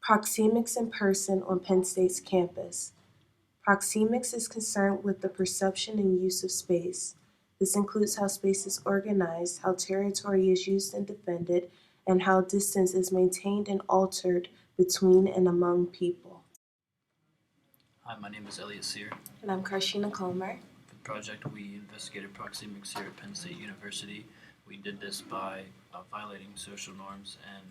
Proxemics in person on Penn State's campus. Proxemics is concerned with the perception and use of space. This includes how space is organized, how territory is used and defended, and how distance is maintained and altered between and among people. Hi, my name is Elliot Sear. And I'm Karshina Comer. For the project, we investigated Proxemics here at Penn State University. We did this by violating social norms and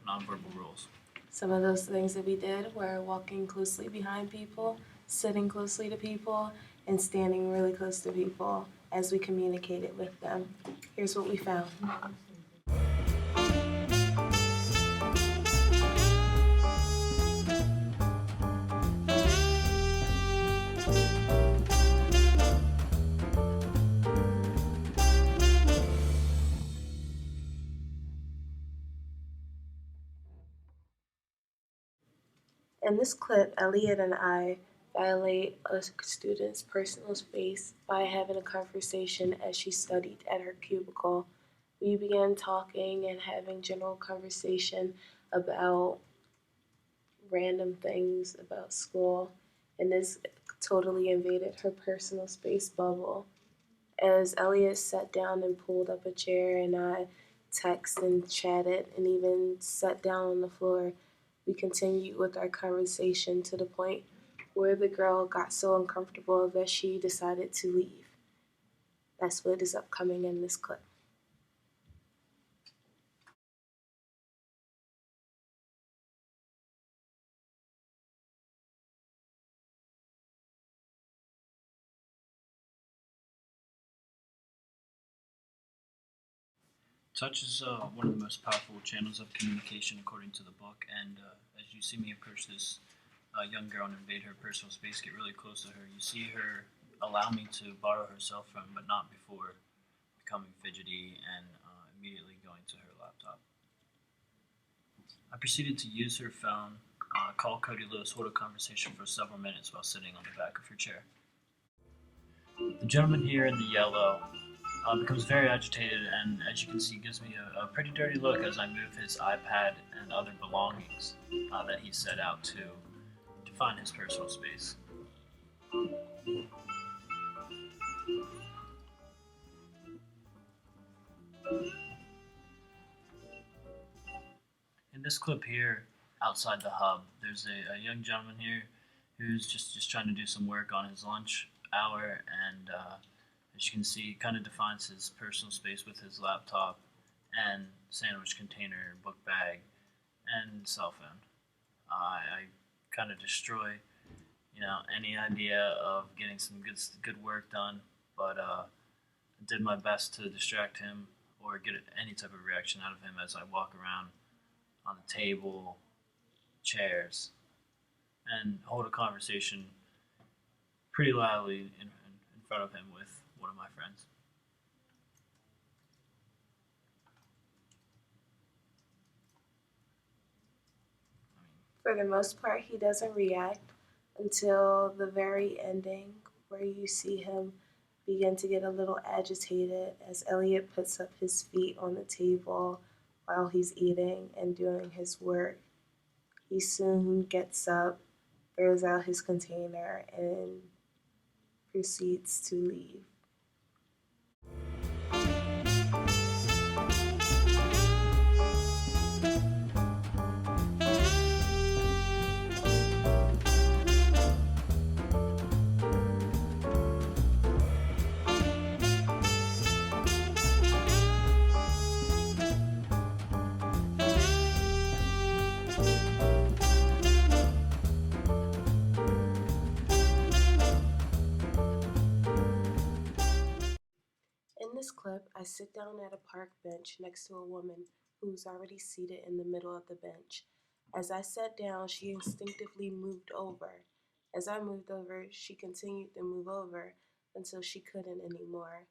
nonverbal rules. Some of those things that we did were walking closely behind people, sitting closely to people, and standing really close to people as we communicated with them. Here's what we found. In this clip, Elliot and I violate a student's personal space by having a conversation as she studied at her cubicle. We began talking and having general conversation about random things about school, and this totally invaded her personal space bubble. As Elliot sat down and pulled up a chair, and I texted and chatted and even sat down on the floor, we continued with our conversation to the point where the girl got so uncomfortable that she decided to leave. That's what is upcoming in this clip. Touch is one of the most powerful channels of communication according to the book, and as you see me approach this young girl and invade her personal space, get really close to her, you see her allow me to borrow her cell phone, but not before becoming fidgety and immediately going to her laptop. I proceeded to use her phone, call Cody Lewis, hold a conversation for several minutes while sitting on the back of her chair. The gentleman here in the yellow becomes very agitated, and as you can see, gives me a pretty dirty look as I move his iPad and other belongings that he set out to find his personal space. In this clip here, outside the hub, there's a young gentleman here who's just trying to do some work on his lunch hour, and as you can see, he kind of defines his personal space with his laptop and sandwich container, book bag, and cell phone. I kind of destroy, any idea of getting some good work done, but did my best to distract him or get any type of reaction out of him as I walk around on the table, chairs, and hold a conversation pretty loudly in front of him with one of my friends. For the most part, he doesn't react until the very ending, where you see him begin to get a little agitated as Elliot puts up his feet on the table while he's eating and doing his work. He soon gets up, throws out his container, and proceeds to leave. In this clip, I sit down at a park bench next to a woman who's already seated in the middle of the bench. As I sat down, she instinctively moved over. As I moved over, she continued to move over until she couldn't anymore.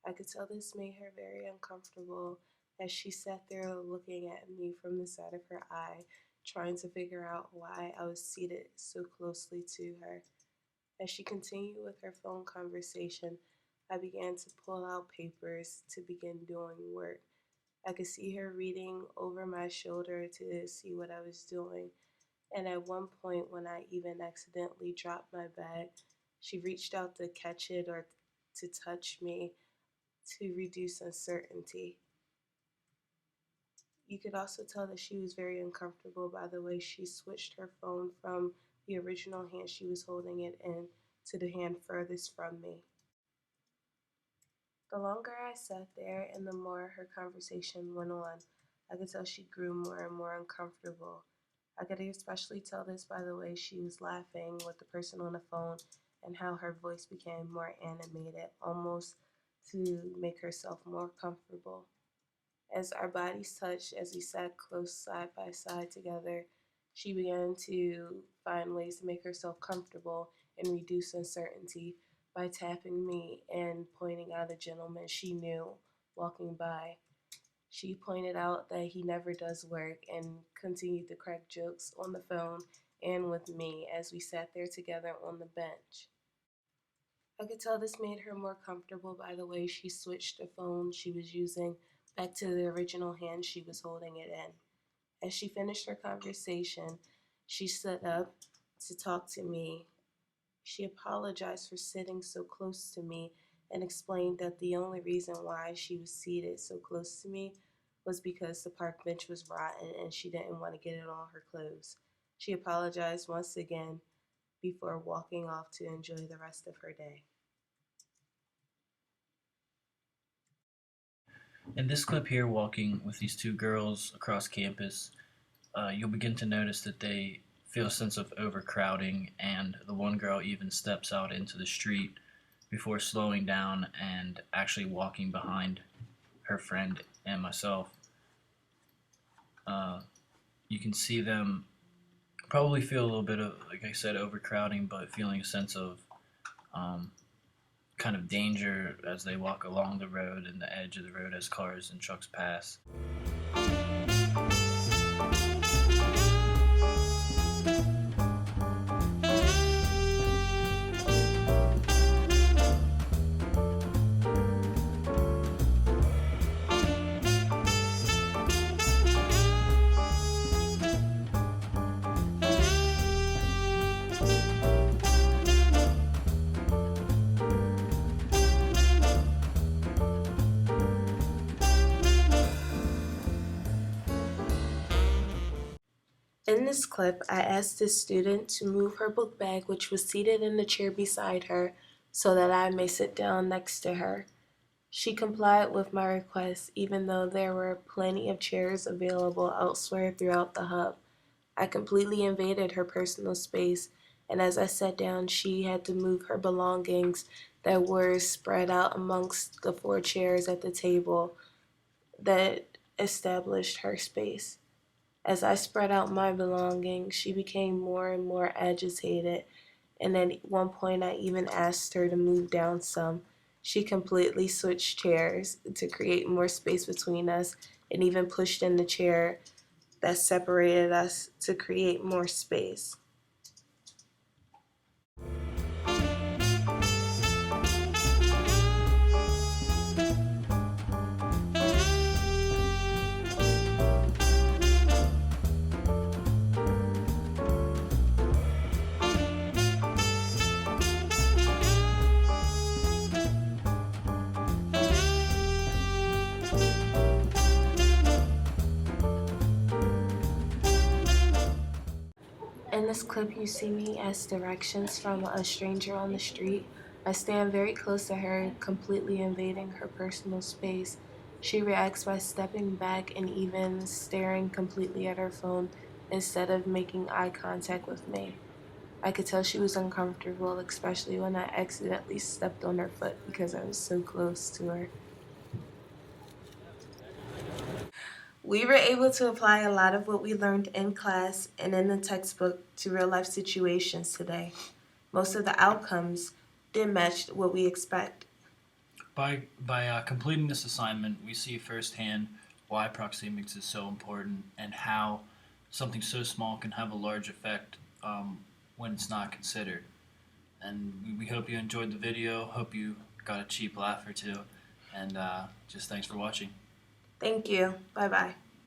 I could tell this made her very uncomfortable as she sat there looking at me from the side of her eye, trying to figure out why I was seated so closely to her. As she continued with her phone conversation, I began to pull out papers to begin doing work. I could see her reading over my shoulder to see what I was doing. And at one point, when I even accidentally dropped my bag, she reached out to catch it or to touch me to reduce uncertainty. You could also tell that she was very uncomfortable by the way she switched her phone from the original hand she was holding it in to the hand furthest from me. The longer I sat there and the more her conversation went on, I could tell she grew more and more uncomfortable. I could especially tell this by the way she was laughing with the person on the phone and how her voice became more animated, almost to make herself more comfortable. As our bodies touched, as we sat close side by side together, she began to find ways to make herself comfortable and reduce uncertainty by tapping me and pointing out a gentleman she knew walking by. She pointed out that he never does work and continued to crack jokes on the phone and with me as we sat there together on the bench. I could tell this made her more comfortable by the way she switched the phone she was using back to the original hand she was holding it in. As she finished her conversation, she stood up to talk to me. She apologized for sitting so close to me and explained that the only reason why she was seated so close to me was because the park bench was rotten and she didn't want to get it on her clothes. She apologized once again before walking off to enjoy the rest of her day. In this clip here, walking with these two girls across campus, you'll begin to notice that they feel a sense of overcrowding, and the one girl even steps out into the street before slowing down and actually walking behind her friend and myself. Uh, you can see them probably feel a little bit of, like I said, overcrowding, but feeling a sense of um, kind of danger as they walk along the road and the edge of the road as cars and trucks pass. In this clip, I asked this student to move her book bag, which was seated in the chair beside her, so that I may sit down next to her. She complied with my request, even though there were plenty of chairs available elsewhere throughout the hub. I completely invaded her personal space, and as I sat down, she had to move her belongings that were spread out amongst the four chairs at the table that established her space. As I spread out my belongings, she became more and more agitated, and at one point I even asked her to move down some. She completely switched chairs to create more space between us and even pushed in the chair that separated us to create more space. In this clip, you see me ask directions from a stranger on the street. I stand very close to her, completely invading her personal space. She reacts by stepping back and even staring completely at her phone instead of making eye contact with me. I could tell she was uncomfortable, especially when I accidentally stepped on her foot because I was so close to her. We were able to apply a lot of what we learned in class and in the textbook to real life situations today. Most of the outcomes did match what we expect. By completing this assignment, we see firsthand why proxemics is so important and how something so small can have a large effect when it's not considered. And we hope you enjoyed the video. Hope you got a cheap laugh or two. And just thanks for watching. Thank you. Bye bye.